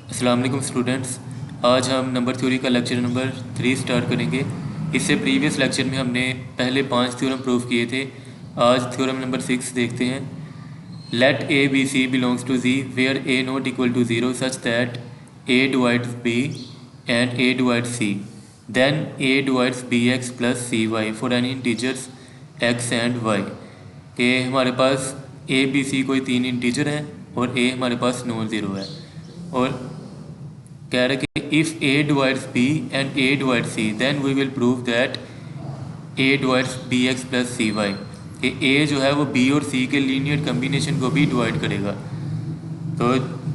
अस्सलाम वालेकुम स्टूडेंट्स। आज हम नंबर थ्योरी का लेक्चर नंबर 3 स्टार्ट करेंगे। इससे प्रीवियस लेक्चर में हमने पहले 5 थ्योरम प्रूव किए थे। आज थ्योरम नंबर 6 देखते हैं। Let A B C belongs to ji where A not equal to zero such that A divides B and A divides C, then A divides B x plus C Y for any integers X and Y. कि हमारे पास A B C कोई 3 integer हैं और ए हमारे पास non zero है, और कह रहे कि if A divides B and A divides C then we will prove that A divides B x plus C Y, कि ए जो है वो बी और सी के लीनियर कम्बिनेशन को भी डिवाइड करेगा। तो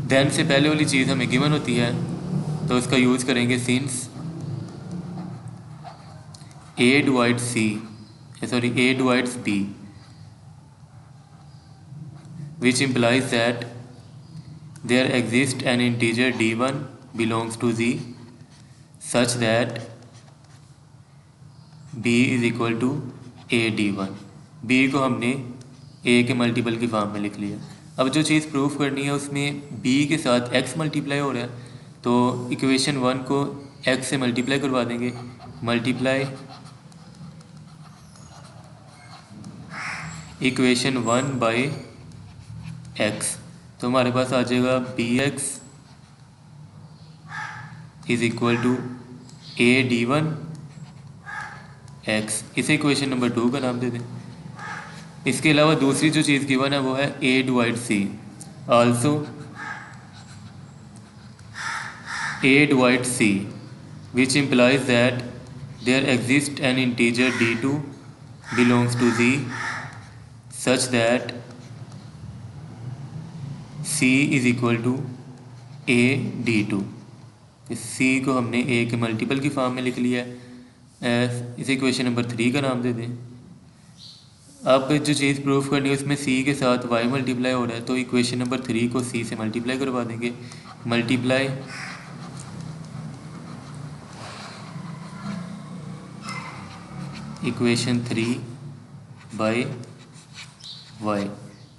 देन से पहले वाली चीज़ हमें गिवन होती है, तो उसका यूज़ करेंगे since A divides C sorry A divides B, which implies that there exists an integer d1 belongs to z such that b is equal to a d1। b को हमने a के multiple की form में लिख लिया। अब जो चीज़ proof करनी है उसमें b के साथ x मल्टीप्लाई हो रहा है, तो इक्वेशन 1 को x से मल्टीप्लाई करवा देंगे। मल्टीप्लाई इक्वेशन 1 बाई x, तो हमारे पास आ जाएगा B X is equal to A D one X. इसे इक्वेशन नंबर 2 का नाम दे दें। इसके अलावा दूसरी जो चीज़ गिवन है वो है ए divide C, also a divide C, which implies that there exist N integer d2 belongs to z such that c is equal to A D to. सी को हमने ए के मल्टीपल की फॉर्म में लिख लिया है। इसे इक्वेशन नंबर 3 का नाम दे दें। अब जो चीज़ प्रूफ करनी है उसमें c के साथ y मल्टीप्लाई हो रहा है, तो इक्वेशन नंबर 3 को c से मल्टीप्लाई करवा देंगे। मल्टीप्लाई इक्वेशन 3 बाई y,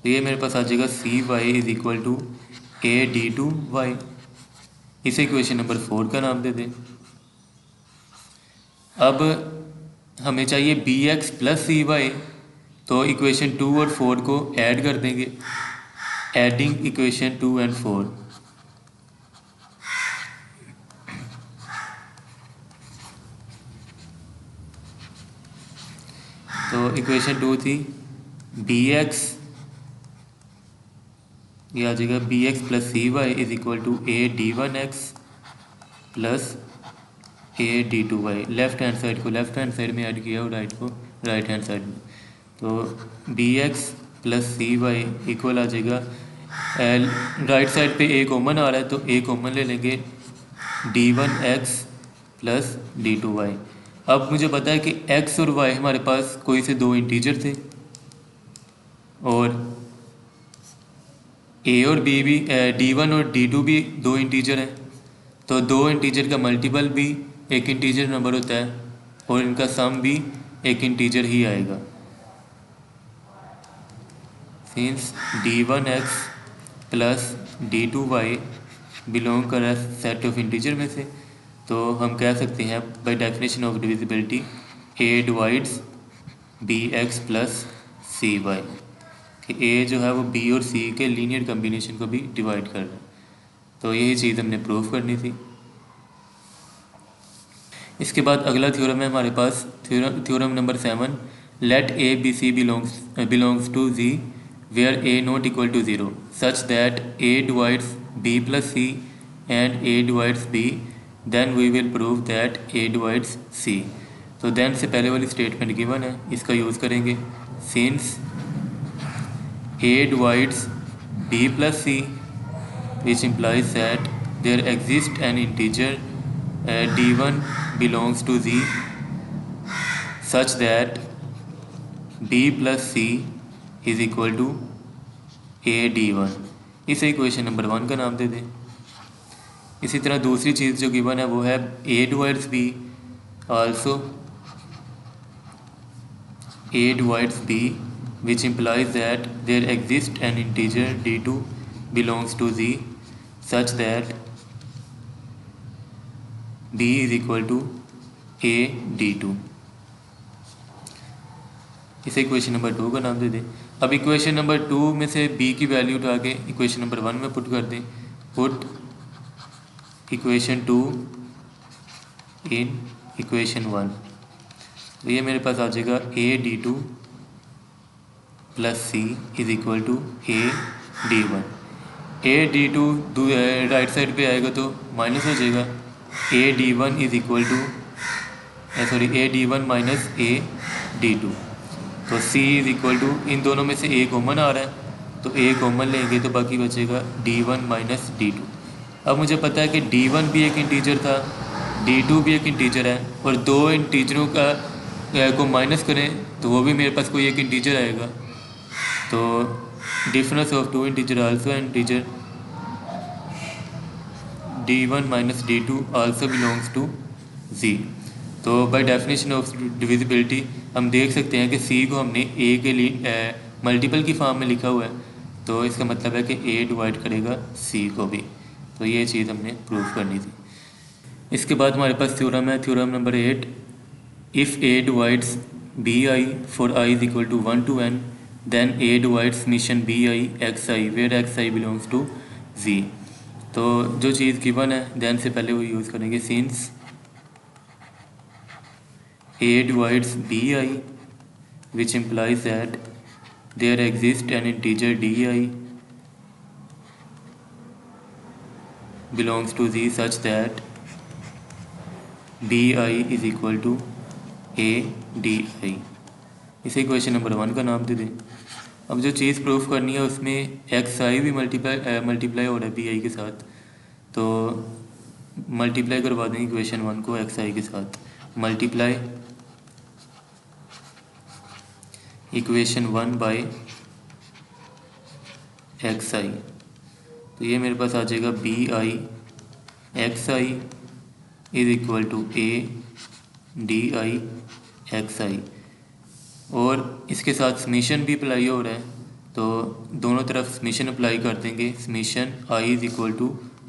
तो ये मेरे पास आ जाएगा c y is equal to A D two y. इसे इक्वेशन नंबर 4 का नाम दे दें। अब हमें चाहिए बी एक्स प्लस सी वाई, तो इक्वेशन 2 और 4 को ऐड कर देंगे। एडिंग इक्वेशन 2 एंड 4, तो इक्वेशन 2 थी बी एक्स, ये आ जाएगा B x plus C Y is equal to A D one X plus A D two Y. Left hand side को लेफ्ट हैंड साइड में ऐड किया और राइट को राइट हैंड साइड में, तो बी एक्स प्लस सी Y equal आ जाएगा, right side पे ए कॉमन आ रहा है तो ए कॉमन ले लेंगे, D one X plus D two Y. अब मुझे पता है कि एक्स और वाई हमारे पास कोई से 2 इंटीजर थे, और ए और बी भी डी वन और डी टू भी 2 इंटीजर हैं, तो 2 इंटीजर का मल्टीपल भी एक इंटीजर नंबर होता है और इनका सम भी एक इंटीजर ही आएगा। Since D one X plus D two Y belong कर सेट ऑफ इंटीजर में से, तो हम कह सकते हैं by definition of divisibility A divides B x plus C Y, कि ए जो है वो बी और सी के लीनियर कम्बिनेशन को भी डिवाइड कर रहा है। तो यही चीज़ हमने प्रूफ करनी थी। इसके बाद अगला थ्योरम है हमारे पास theorem number 7। Let A B C belongs to ji where A not equal to zero such that A divides b plus c and A divides b, then we will prove that A divides c. तो then से पहले वाली statement given है, इसका use करेंगे। Since a divides b plus c, which implies that there exists an integer d1 belongs to z such that b plus c is equal to a d1। इसे equation number 1 का नाम दे दें। इसी तरह दूसरी चीज़ जो गिवन है वो है a divides b, also a divides b, which implies that there exists an integer d2 belongs to z such that b is equal to a d2। इसे इक्वेशन नंबर 2 का नाम दे दें। अब इक्वेशन नंबर 2 में से b की value उठा के इक्वेशन नंबर 1 में पुट कर दें। पुट इक्वेशन 2 इन इक्वेशन 1, तो ये मेरे पास आ जाएगा a d2 plus C is equal to a d1। a d2 right side पे आएगा तो माइनस हो जाएगा, a d1 is equal to a d1 minus a d2। तो c इज इक्वल टू, इन दोनों में से a कॉमन आ रहा है तो a कॉमन लेंगे तो बाकी बचेगा d1 माइनस d2। अब मुझे पता है कि d1 भी एक इंटीजर था, d2 भी एक इंटीजर है, और दो इंटीजरों को माइनस करें तो वो भी मेरे पास कोई एक इंटीजर आएगा। तो difference of two integer also integer, d1 minus d2 also belongs to z। तो बाय डेफिनेशन ऑफ डिविजिबिलिटी हम देख सकते हैं कि c को हमने a के लिए मल्टीपल की फॉर्म में लिखा हुआ है, तो इसका मतलब है कि a डिवाइड करेगा c को भी। तो ये चीज़ हमने प्रूफ करनी थी। इसके बाद हमारे पास थ्योरम है, theorem number 8। If a divides bi for i is equal to 1 to n, then a divides summation bi xi where xi belongs to z। तो जो चीज़ गिवन है देन से पहले वो यूज़ करेंगे, since a divides bi which implies that there exists an integer di belongs to z such that bi is equal to a di। इसे equation number 1 का नाम दे दें। अब जो चीज़ प्रूफ करनी है उसमें xi भी मल्टीप्लाई हो रहा है bi के साथ, तो मल्टीप्लाई करवा देंगे इक्वेशन 1 को xi के साथ। मल्टीप्लाई इक्वेशन 1 बाय xi, तो ये मेरे पास आ जाएगा bi xi is equal to a di xi, और इसके साथ समीशन भी अप्लाई हो रहा है, तो दोनों तरफ समीशन अप्लाई कर देंगे। Summation i is equal to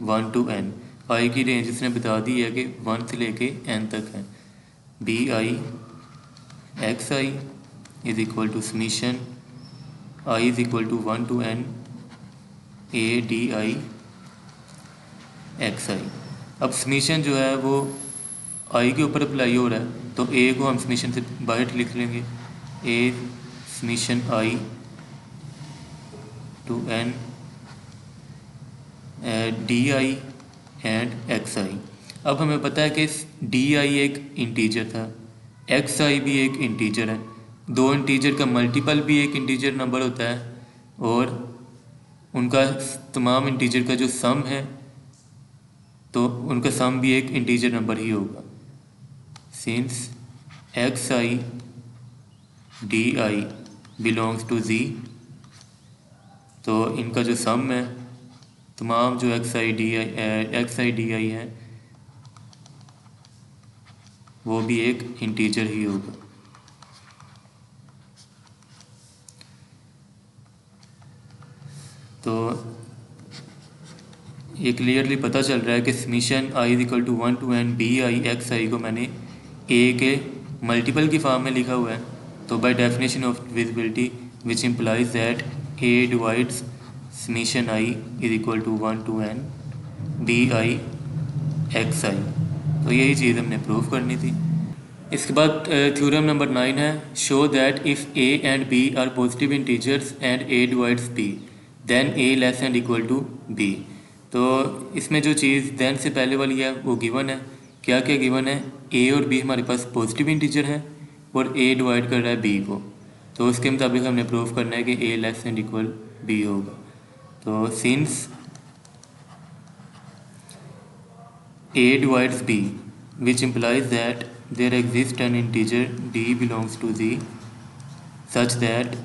1 to n, i की रेंज इसने बता दी है कि 1 से लेके n तक है। bi xi is equal to summation i is equal to 1 to n a di xi। अब समीशन जो है वो i के ऊपर अप्लाई हो रहा है, तो a को हम समीशन से बाहर लिख लेंगे, a summation i to n di and xi। अब हमें पता है कि di एक इंटीजर था, xi भी एक इंटीजर है, दो इंटीजर का मल्टीपल भी एक इंटीजर नंबर होता है, और उनका तमाम इंटीजर का जो सम है तो उनका सम भी एक इंटीजर नंबर ही होगा। Since xi di belongs to z, तो इनका जो सम है तमाम जो xi di है वो भी एक इंटीजर ही होगा। तो ये क्लियरली पता चल रहा है कि summation i is equal to 1 to n bi xi को मैंने a के मल्टीपल की फॉर्म में लिखा हुआ है, तो by definition of divisibility which implies that a divides summation i is equal to 1 to n bi xi। तो यही चीज़ हमने प्रूफ करनी थी। इसके बाद थ्योरम नंबर 9 है, show that if a and b are positive integers and a divides b then a less and equal to b। तो इसमें जो चीज़ देन से पहले वाली है वो गिवन है। क्या क्या गिवन है, a और b हमारे पास पॉजिटिव इंटीजर है और a डिवाइड कर रहा है b को, तो उसके मुताबिक हमने प्रूफ करना है कि a less and equal b होगा। तो since a divides b which implies that there exists an integer d belongs to z such that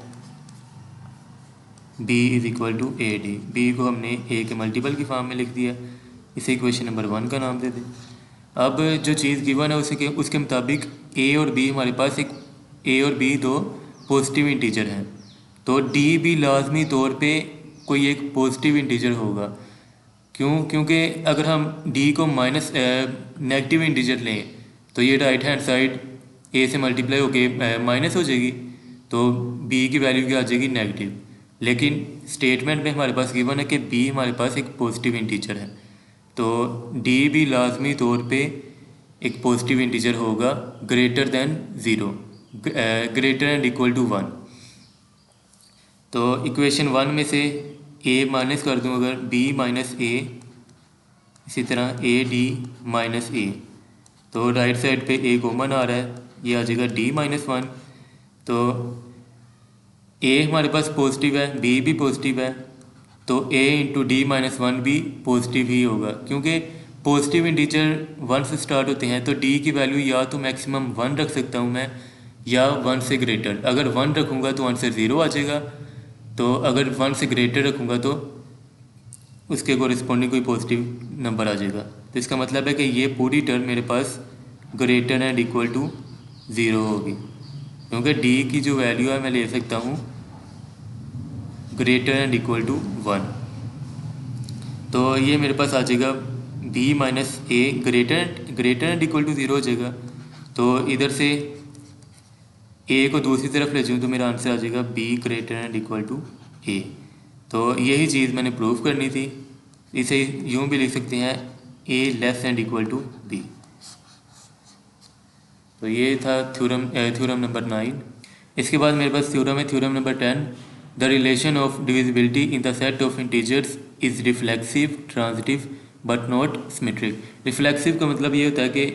b is equal to ad। b को हमने a के मल्टीपल की form में लिख दिया, इसे इक्वेशन नंबर 1 का नाम दे दें। अब जो चीज़ गिवन है उसके मुताबिक a और b हमारे पास एक a और b दो पॉजिटिव इंटीजर हैं, तो d भी लाजमी तौर पे कोई एक पॉजिटिव इंटीजर होगा। क्योंकि अगर हम डी को माइनस नेगेटिव इंटीजर लें तो ये राइट हैंड साइड ए से मल्टीप्लाई होके माइनस हो जाएगी, तो बी की वैल्यू क्या आ जाएगी, नेगेटिव। लेकिन स्टेटमेंट में हमारे पास गिवन है कि बी हमारे पास एक पॉजिटिव इंटीजर है, तो डी भी लाजमी तौर पे एक पॉजिटिव इंटीजर होगा greater than zero, greater and equal to 1। तो इक्वेशन 1 में से ए माइनस कर दूं अगर, बी माइनस ए, इसी तरह ए डी माइनस ए, तो राइट साइड पे ए कॉमन आ रहा है, ये आ जाएगा डी माइनस 1। तो ए हमारे पास पॉजिटिव है, बी भी पॉजिटिव है, तो a इंटू डी माइनस 1 भी पॉजिटिव ही होगा, क्योंकि पॉजिटिव इंटीजर 1 से स्टार्ट होते हैं। तो d की वैल्यू या तो मैक्सिमम 1 रख सकता हूँ मैं, या 1 से ग्रेटर। अगर 1 रखूँगा तो आंसर 0 आ जाएगा, तो अगर 1 से ग्रेटर रखूँगा तो उसके कोरिस्पॉन्डिंग कोई पॉजिटिव नंबर आ जाएगा। तो इसका मतलब है कि ये पूरी टर्म मेरे पास ग्रेटर एंड इक्वल टू 0 होगी, क्योंकि d की जो वैल्यू है मैं ले सकता हूँ ग्रेटर एंड इक्वल टू 1। तो ये मेरे पास आ जाएगा b minus A greater and equal to 0 हो जाएगा। तो इधर से a को दूसरी तरफ ले जाऊँ तो मेरा आंसर आ जाएगा b greater and equal to a। तो यही चीज़ मैंने प्रूव करनी थी। इसे यूँ भी लिख सकते हैं a less and equal to b। तो ये था थ्योरम नंबर 9। इसके बाद मेरे पास थ्योरम है, theorem number 10। The relation of divisibility in the set of integers is reflexive transitive but not symmetric. Reflexive का मतलब ये होता है कि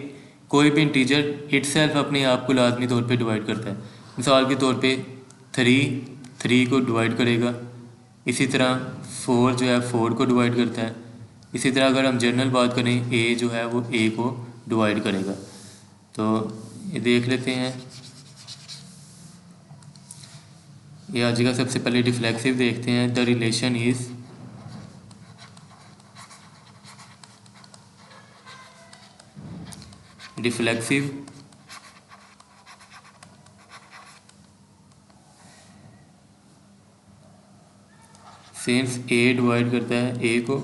कोई भी इंटीजर इटसेल्फ अपने आप को लाजमी तौर पे डिवाइड करता है। मिसाल के तौर पे 3 को डिवाइड करेगा, इसी तरह 4 जो है 4 को डिवाइड करता है, इसी तरह अगर हम जनरल बात करें a जो है वो a को डिवाइड करेगा। तो ये देख लेते हैं, ये आ जाएगा। सबसे पहले रिफ्लेक्सिव देखते हैं। The relation is reflexive since a divide करता है a को,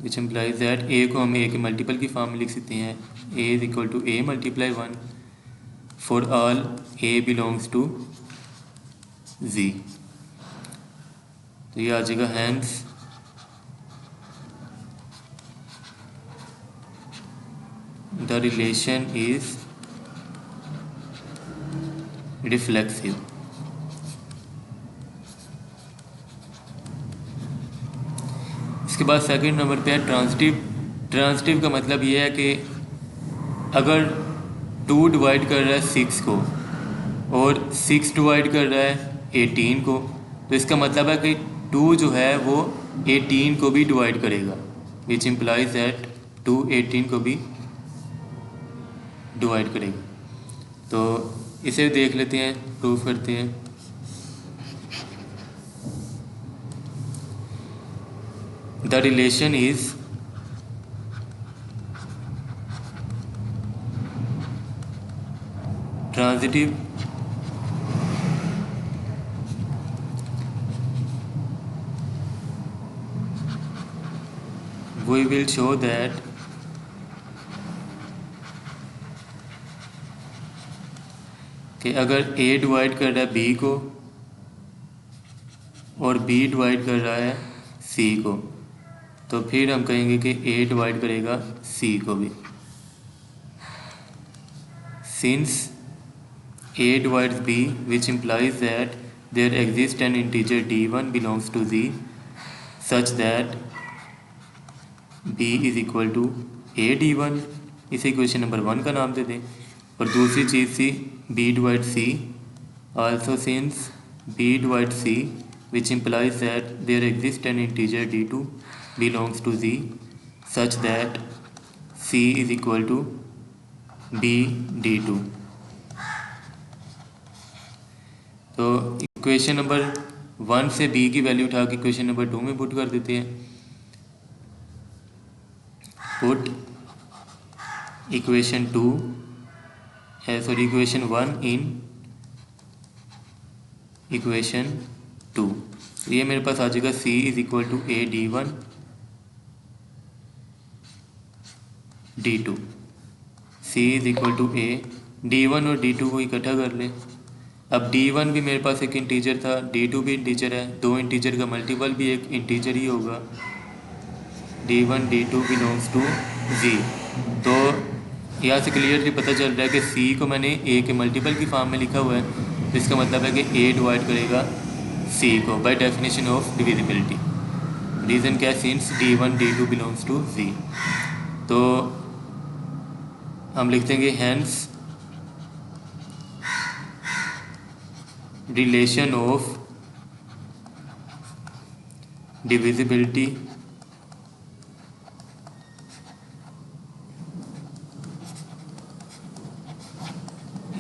विच इम्प्लाइज दैट a को हम a के मल्टीपल की फॉर्म में लिख सकते हैं, a is equal to a multiply 1 for all a belongs to z। तो ये आ जाएगा hence the relation is reflexive. इसके बाद सेकंड नंबर पे है ट्रांजिटिव। ट्रांजिटिव का मतलब ये है कि अगर 2 डिवाइड कर रहा है 6 को और 6 डिवाइड कर रहा है 18 को, तो इसका मतलब है कि 2 जो है वो 18 को भी डिवाइड करेगा, विच इम्प्लाइज दैट 2 18 को भी डिवाइड करेगा। तो इसे देख लेते हैं, प्रूफ करते हैं। The relation is transitive we will show that कि अगर a डिवाइड कर रहा है b को और b डिवाइड कर रहा है c को, तो फिर हम कहेंगे कि a डिवाइड करेगा c को भी। Since a divides b, which implies that there exists an integer d1 belongs to z such that b is equal to a d1। इसे इक्वेशन नंबर 1 का नाम दे दें। और दूसरी चीज़ थी b divide c, also since b divides c which implies that there exists an integer d2 belongs to z such that c is equal to b d2। तो equation number 1 से b की वैल्यू उठा के equation number 2 में put कर देते हैं। Put equation 1 in equation 2। तो ये मेरे पास आ जाएगा c is equal to a d1 D2, C is equal to A, D1 और D2 को इकट्ठा कर ले। अब D1 भी मेरे पास एक इंटीजर था, D2 भी इंटीजर है, दो इंटीजर का मल्टीपल भी एक इंटीजर ही होगा। D1 D2 belongs to Z। तो यहाँ से क्लियरली पता चल रहा है कि C को मैंने A के मल्टीपल की फॉर्म में लिखा हुआ है, जिसका मतलब है कि A डिवाइड करेगा C को bye definition of divisibility. Reason क्या है, since D1 D2 belongs to Z। तो हम लिख देंगे hence relation of divisibility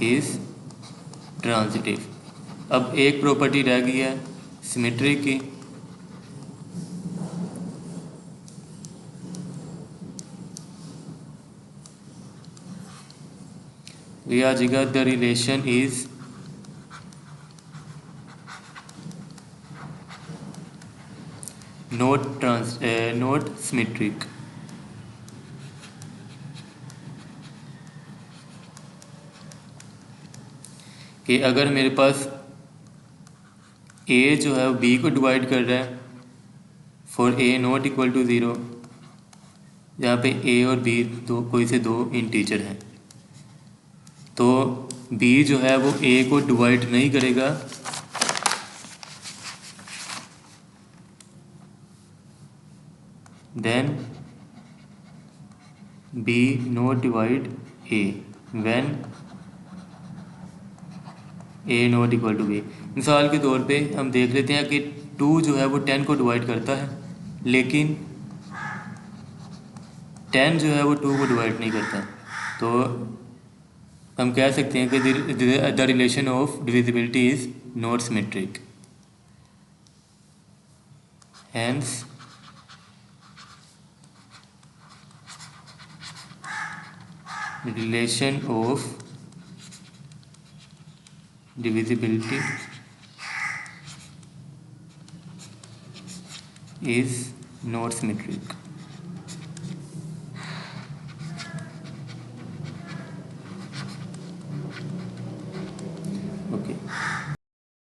is transitive. अब एक प्रॉपर्टी रह गई है सिमेट्री की। ये आ जाएगा the relation is not symmetric. कि अगर मेरे पास A जो है वो B को डिवाइड कर रहा है for A not equal to 0, जहाँ पे A और B दो कोई से दो इंटीजर हैं, तो B जो है वो A को डिवाइड नहीं करेगा then B not divide A when A not equal to B। मिसाल के तौर पे हम देख लेते हैं कि 2 जो है वो 10 को डिवाइड करता है, लेकिन 10 जो है वो 2 को डिवाइड नहीं करता। तो हम कह सकते हैं कि the relation of divisibility is not symmetric. Hence relation of divisibility is not symmetric।